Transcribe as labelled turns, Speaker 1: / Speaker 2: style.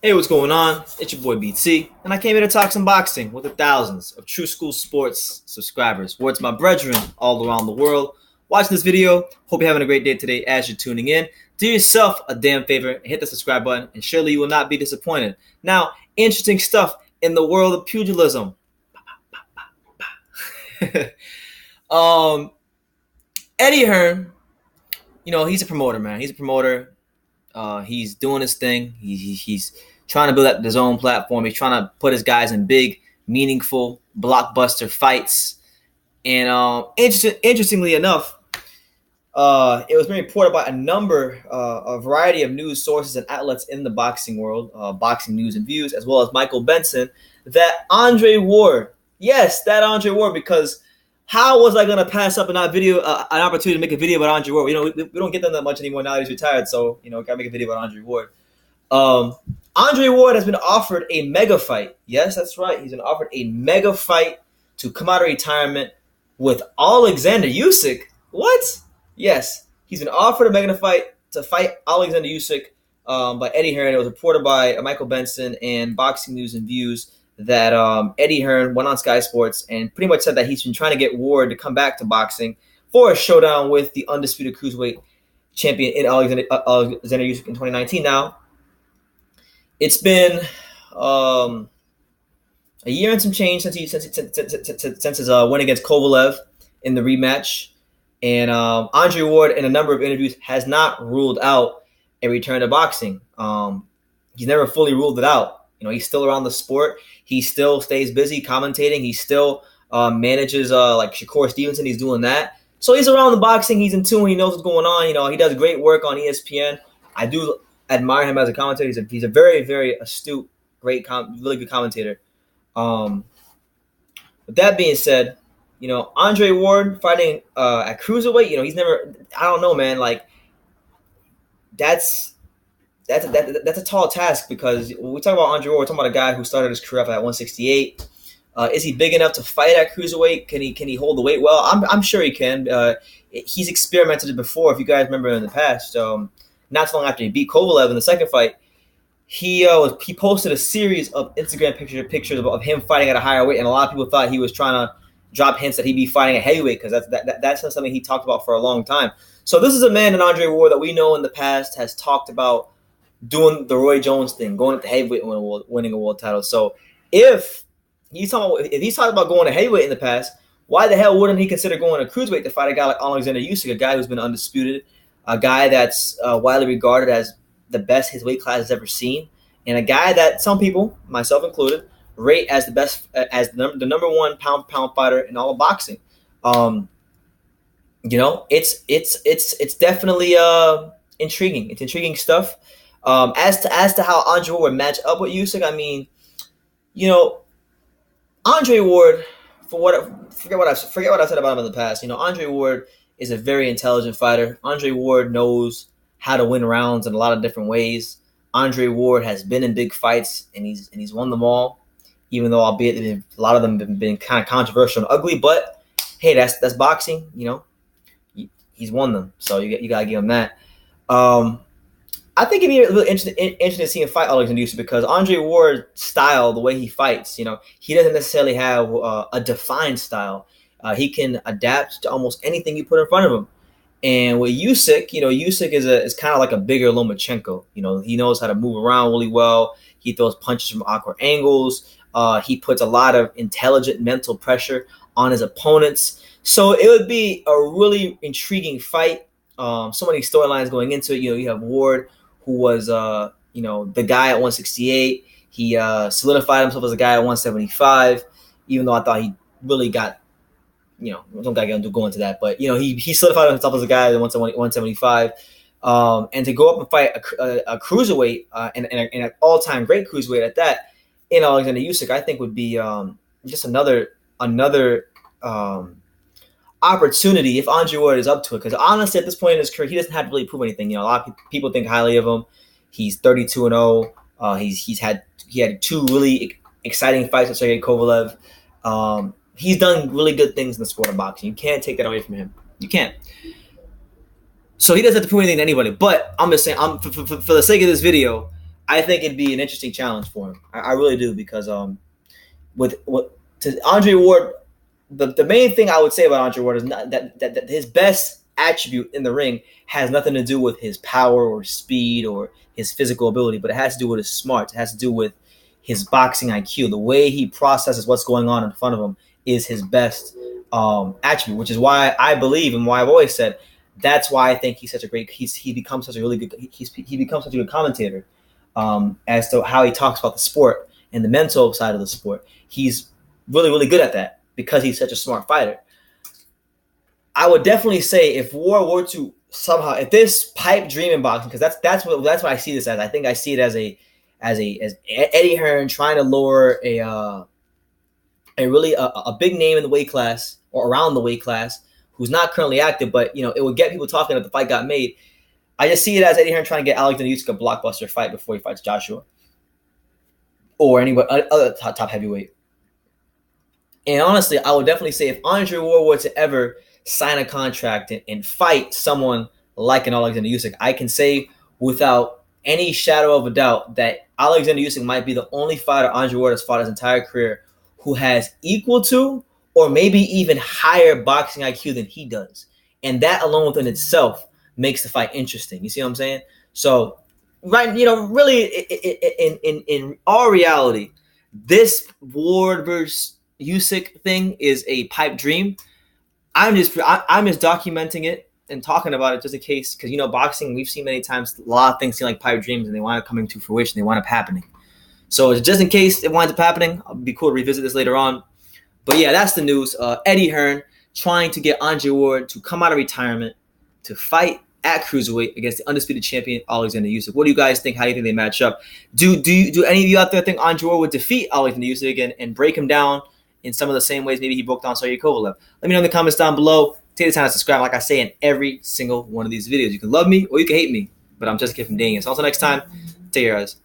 Speaker 1: Hey, what's going on? It's your boy BT, and I came here to talk some boxing with the thousands of True School Sports subscribers. Words my brethren all around the world. Watching this video, hope you're having a great day today as you're tuning in. Do yourself a damn favor and hit the subscribe button, and surely you will not be disappointed. Now, interesting stuff in the world of pugilism. um, Eddie Hearn, he's a promoter, man. He's a promoter. He's doing his thing. He's trying to build up his own platform. He's trying to put his guys in big, meaningful, blockbuster fights. And interestingly enough, it was being reported by a variety of news sources and outlets in the boxing world, Boxing News and Views, as well as Michael Benson, that Andre Ward, yes, that Andre Ward, because how was I going to pass up an opportunity to make a video about Andre Ward? We don't get them that much anymore now that he's retired, so, got to make a video about Andre Ward. Andre Ward has been offered a mega fight. Yes, that's right. He's been offered a mega fight to come out of retirement with Alexander Usyk. What? Yes, he's been offered a mega fight to fight Alexander Usyk by Eddie Hearn. It was reported by Michael Benson and Boxing News and Views that Eddie Hearn went on Sky Sports and pretty much said that he's been trying to get Ward to come back to boxing for a showdown with the undisputed cruiserweight champion in Alexander Usyk in 2019. Now, it's been a year and some change since his win against Kovalev in the rematch. And Andre Ward, in a number of interviews, has not ruled out a return to boxing. He's never fully ruled it out. He's still around the sport. He still stays busy commentating. He still manages like Shakur Stevenson. He's doing that. So he's around the boxing. He's in tune. He knows what's going on. He does great work on ESPN. I do admire him as a commentator. He's a very, very astute, really good commentator. With that being said, Andre Ward fighting at cruiserweight, he's never. I don't know, man. Like that's a tall task, because when we talk about Andre Ward, we're talking about a guy who started his career off at 168. Is he big enough to fight at cruiserweight? Can he hold the weight well? I'm sure he can. He's experimented before. If you guys remember in the past, not too long after he beat Kovalev in the second fight, he posted a series of Instagram pictures of him fighting at a higher weight, and a lot of people thought he was trying to drop hints that he'd be fighting at heavyweight, because that's not something he talked about for a long time. So this is a man in Andre Ward that we know in the past has talked about doing the Roy Jones thing, going at the heavyweight and winning a world title. So if he's talking about going to heavyweight in the past, why the hell wouldn't he consider going to cruiserweight to fight a guy like Alexander Usyk, a guy who's been undisputed, a guy that's widely regarded as the best his weight class has ever seen, and a guy that some people, myself included, rate as the best, as the number one pound for pound fighter in all of boxing. It's definitely intriguing. It's intriguing stuff. As to how Andre Ward would match up with Usyk, I mean, Andre Ward, forget what I said about him in the past. Andre Ward is a very intelligent fighter. Andre Ward knows how to win rounds in a lot of different ways. Andre Ward has been in big fights and he's won them all, even though albeit a lot of them have been kind of controversial and ugly. But hey, that's boxing. He's won them, so you gotta give him that. I think it'd be really interesting to see him fight Alexander Usyk, because Andre Ward's style, the way he fights, he doesn't necessarily have a defined style. He can adapt to almost anything you put in front of him. And with Usyk, Usyk is kind of like a bigger Lomachenko. He knows how to move around really well. He throws punches from awkward angles. He puts a lot of intelligent mental pressure on his opponents. So it would be a really intriguing fight. So many storylines going into it. You have Ward, who was the guy at 168. He solidified himself as a guy at 175, even though I thought he really got, don't got to go into that, but he solidified himself as a guy at 175. And to go up and fight a cruiserweight and an all-time great cruiserweight at that in Alexander Usyk, I think would be just another opportunity if Andre Ward is up to it. Because honestly, at this point in his career, he doesn't have to really prove anything. A lot of people think highly of him. He's 32-0. He had two really exciting fights with Sergey Kovalev. He's done really good things in the sport of boxing. You can't take that away from him. You can't. So he doesn't have to prove anything to anybody. But I'm just saying, for the sake of this video, I think it'd be an interesting challenge for him. I really do, because with to Andre Ward, the main thing I would say about Andre Ward is not that his best attribute in the ring has nothing to do with his power or speed or his physical ability, but it has to do with his smarts. It has to do with his boxing IQ. The way he processes what's going on in front of him is his best attribute, which is why I believe, and why I've always said, that's why I think he's such a great. He becomes such a really good. He becomes such a good commentator, as to how he talks about the sport and the mental side of the sport. He's really good at that because he's such a smart fighter. I would definitely say if Ward were to somehow, if this pipe dream in boxing, because that's what I see this as. I think I see it as Eddie Hearn trying to lure a big name in the weight class or around the weight class who's not currently active, but it would get people talking if the fight got made. I just see it as Eddie Hearn trying to get Alexander Usyk a blockbuster fight before he fights Joshua or any other top heavyweight. And honestly, I would definitely say if Andre Ward were to ever sign a contract and fight someone like an Alexander Usyk, I can say without any shadow of a doubt that Alexander Usyk might be the only fighter Andre Ward has fought his entire career who has equal to or maybe even higher boxing IQ than he does. And that alone within itself makes the fight interesting. You see what I'm saying? So, right, really in all reality, this Ward versus Usyk thing is a pipe dream. I'm just documenting it and talking about it just in case, because boxing, we've seen many times a lot of things seem like pipe dreams and they wind up coming to fruition. They wind up happening. So just in case it winds up happening, it'd be cool to revisit this later on. But yeah, that's the news. Eddie Hearn trying to get Andre Ward to come out of retirement to fight at cruiserweight against the undisputed champion Alexander Usyk. What do you guys think? How do you think they match up? Do any of you out there think Andre Ward would defeat Alexander Usyk again and break him down in some of the same ways maybe he broke down Sergey Kovalev? Let me know in the comments down below. Take the time to subscribe, like I say in every single one of these videos. You can love me or you can hate me, but I'm just a kid from Daniel. So until next time, take care, guys.